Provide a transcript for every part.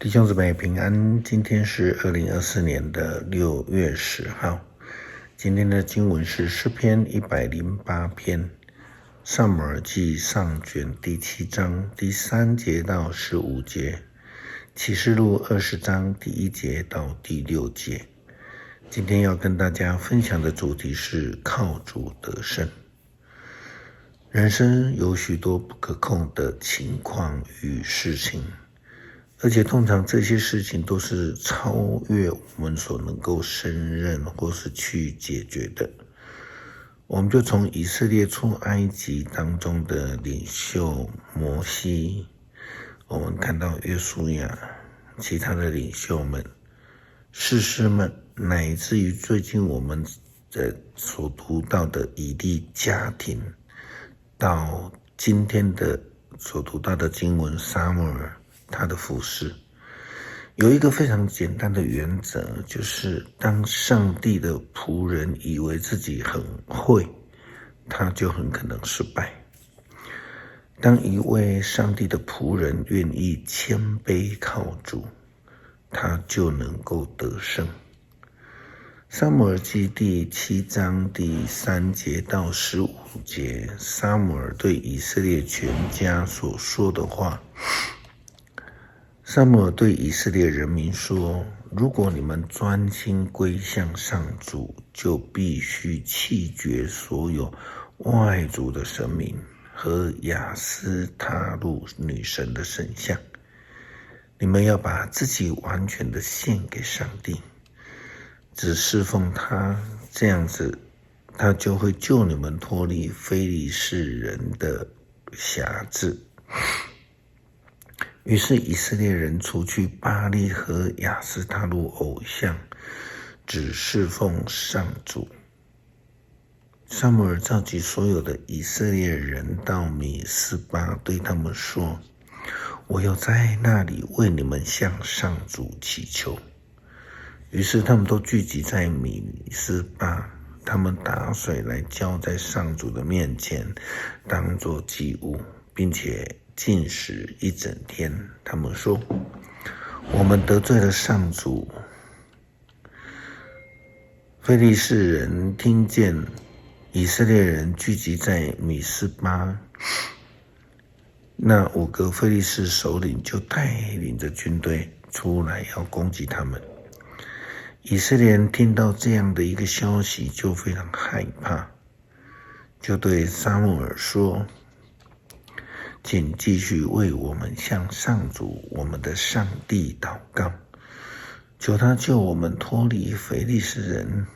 弟兄姊妹平安，今天是2024年的6月10号。今天的经文是诗篇108篇，撒母耳记上卷第7章第3节到15节，启示录20章第1节到第6节。今天要跟大家分享的主题是靠主得胜。人生有许多不可控的情况与事情，而且通常这些事情都是超越我们所能够胜任或是去解决的。我们就从以色列出埃及当中的领袖摩西，我们看到约书亚，其他的领袖们、士师们，乃至于最近我们所读到的以利家庭，到今天的所读到的经文撒母耳他的服事，有一个非常简单的原则，就是当上帝的仆人以为自己很会，他就很可能失败。当一位上帝的仆人愿意谦卑靠主，他就能够得胜。撒母耳记第7章第3节到15节，撒母耳对以色列全家所说的话。撒母耳对以色列人民说，如果你们专心归向上主，就必须弃绝所有外族的神明和亚斯他路女神的神像。你们要把自己完全的献给上帝，只侍奉他，这样子他就会救你们脱离非利士人的辖制。于是以色列人除去巴力和亚斯他路偶像，只侍奉上主。撒母耳召集所有的以色列人到米斯巴，对他们说，我要在那里为你们向上主祈求。于是他们都聚集在米斯巴，他们打水来浇在上主的面前，当作祭物，并且禁食一整天。他们说，我们得罪了上主。非利士人听见以色列人聚集在米斯巴，那5个非利士首领就带领着军队出来要攻击他们。以色列人听到这样的一个消息就非常害怕，就对撒母耳说，请继续为我们向上主我们的上帝祷告，求他救我们脱离非利士人。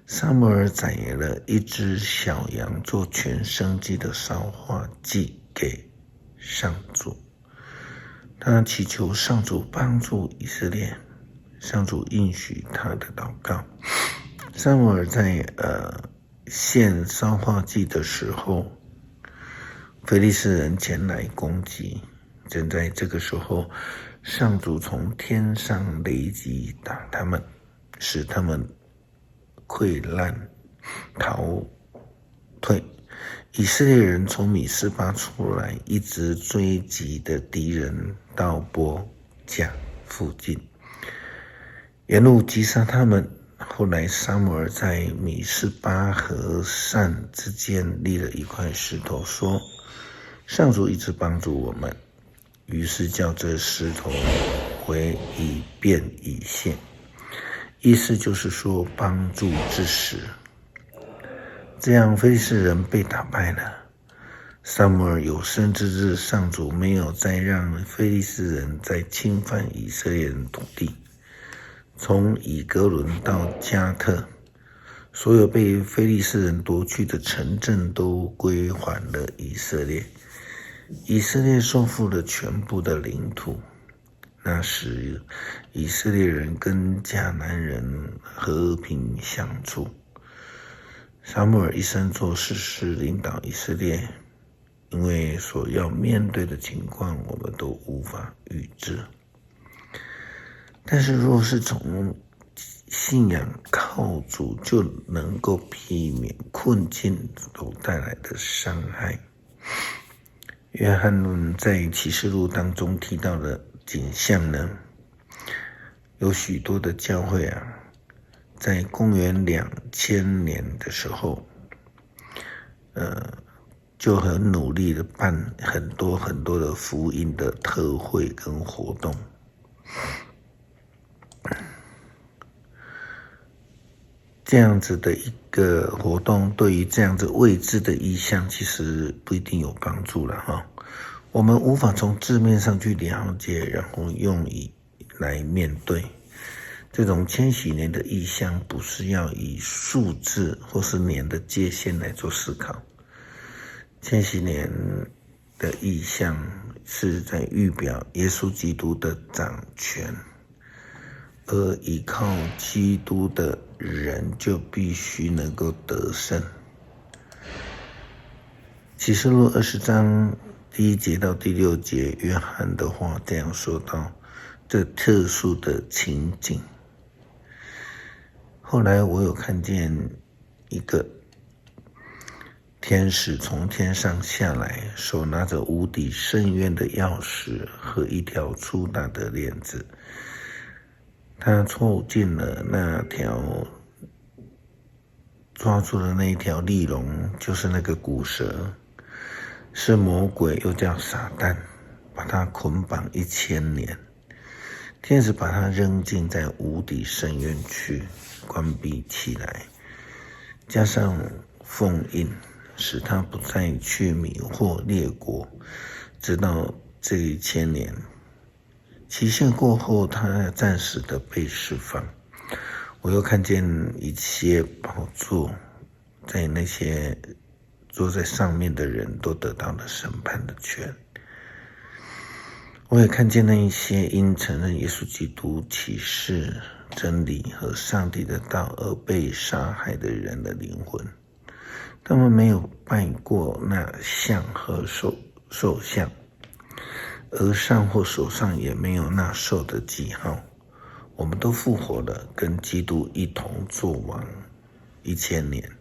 撒母耳宰了一只小羊做全牲祭的烧化祭给上主，他祈求上主帮助以色列，上主应许他的祷告。撒母耳在献烧化祭的时候，非利士人前来攻击，正在这个时候，上主从天上雷击打他们，使他们溃烂逃退。以色列人从米斯巴出来，一直追击的敌人到伯甲附近，沿路击杀他们。后来撒母耳在米斯巴和善之间立了一块石头，说，上主一直帮助我们，于是叫这石头为以便以谢，意思就是说帮助之石。这样非利士人被打败了。撒母耳有生之日，上主没有再让非利士人再侵犯以色列人土地。从以革伦到加特，所有被非利士人夺去的城镇都归还了以色列。以色列收复了全部的领土。那时以色列人跟迦南人和平相处。撒母耳一生做士师，领导以色列，因为所要面对的情况我们都无法预知。但是若是从信仰靠主，就能够避免困境所带来的伤害。约翰在启示录当中提到的景象呢，有许多的教会啊，在公元2000年的时候，就很努力的办很多的福音的特会跟活动。这样子的一个活动，对于这样子未知的意象，其实不一定有帮助了哈。我们无法从字面上去了解，然后用以来面对。这种千禧年的意象，不是要以数字或是年的界限来做思考。千禧年的意象是在预表耶稣基督的掌权，而依靠基督的人就必须能够得胜。启示录20章第1节到第6节，约翰的话这样说到这特殊的情景。后来我有看见一个天使从天上下来，手拿着无底深渊的钥匙和一条粗大的链子。他凑近了那条抓住的那一条利龙，就是那个古蛇，是魔鬼，又叫撒旦，把他捆绑1000年。天使把他扔进在无底深渊去，关闭起来，加上封印，使他不再去迷惑列国，直到这1000年期限过后，他暂时的被释放。我又看见一些宝座，在那些坐在上面的人都得到了审判的权。我也看见那一些因承认耶稣基督启示真理和上帝的道而被杀害的人的灵魂。他们没有拜过那像和兽像，额上或手上也没有那兽的记号。我们都复活了，跟基督一同作王1000年。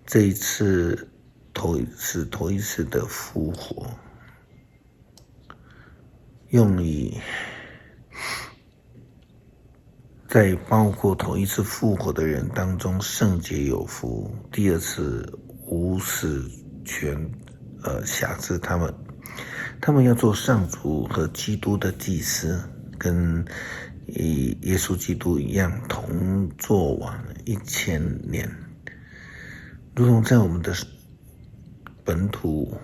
这一次头一次的复活，用以在包括头一次复活的人当中圣洁有福，第二次无死权辖制他们要做上主和基督的祭司，跟耶稣基督一样同作王1000年。如同在我们的本土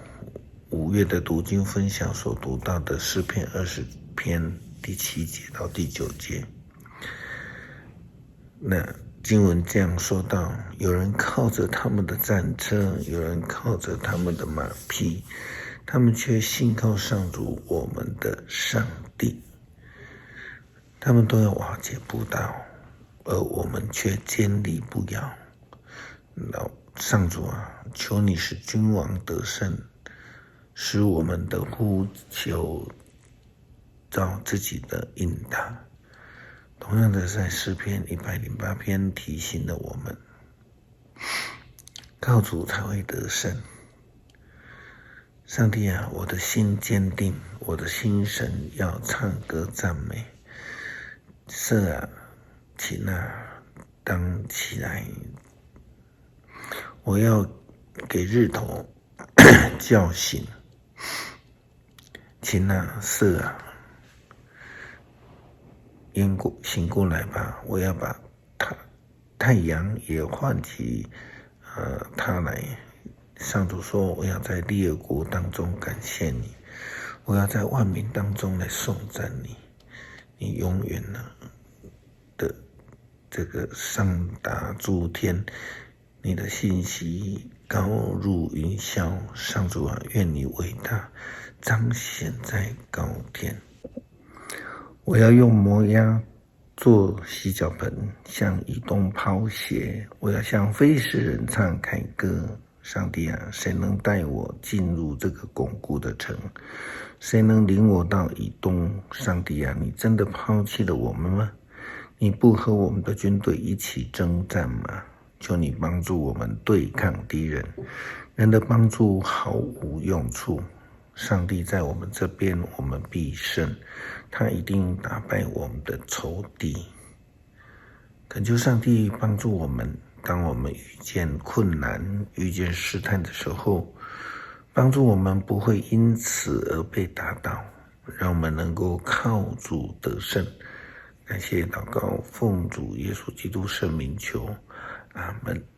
5月的读经分享所读到的诗篇20篇第7节到第9节，那经文这样说道：有人靠着他们的战车，有人靠着他们的马匹，他们却信靠上主我们的上帝。他们都要瓦解不倒，而我们却坚立不摇。上主啊，求你使君王得胜，使我们的呼求照自己的应答。同样的，在诗篇108篇提醒了我们，靠主才会得胜。上帝啊，我的心坚定，我的心神要唱歌赞美。色啊，琴啊，当起来！我要给日头叫醒。琴啊，色啊，醒过来吧！我要把太阳也唤起，他来。上主说：我要在列国当中感谢你，我要在万民当中来颂赞你。你永远的这个上达诸天，你的信息高入云霄。上主啊，愿你伟大彰显在高天。我要用摩押做洗脚盆，向以东抛鞋。我要向非利士人唱凯歌。上帝啊，谁能带我进入这个巩固的城？谁能领我到以东？上帝啊，你真的抛弃了我们吗？你不和我们的军队一起征战吗？求你帮助我们对抗敌人。人的帮助毫无用处，上帝在我们这边，我们必胜，他一定打败我们的仇敌。恳求上帝帮助我们，当我们遇见困难、遇见试探的时候，帮助我们不会因此而被打倒，让我们能够靠主得胜。感谢祷告，奉主耶稣基督圣名求，阿们。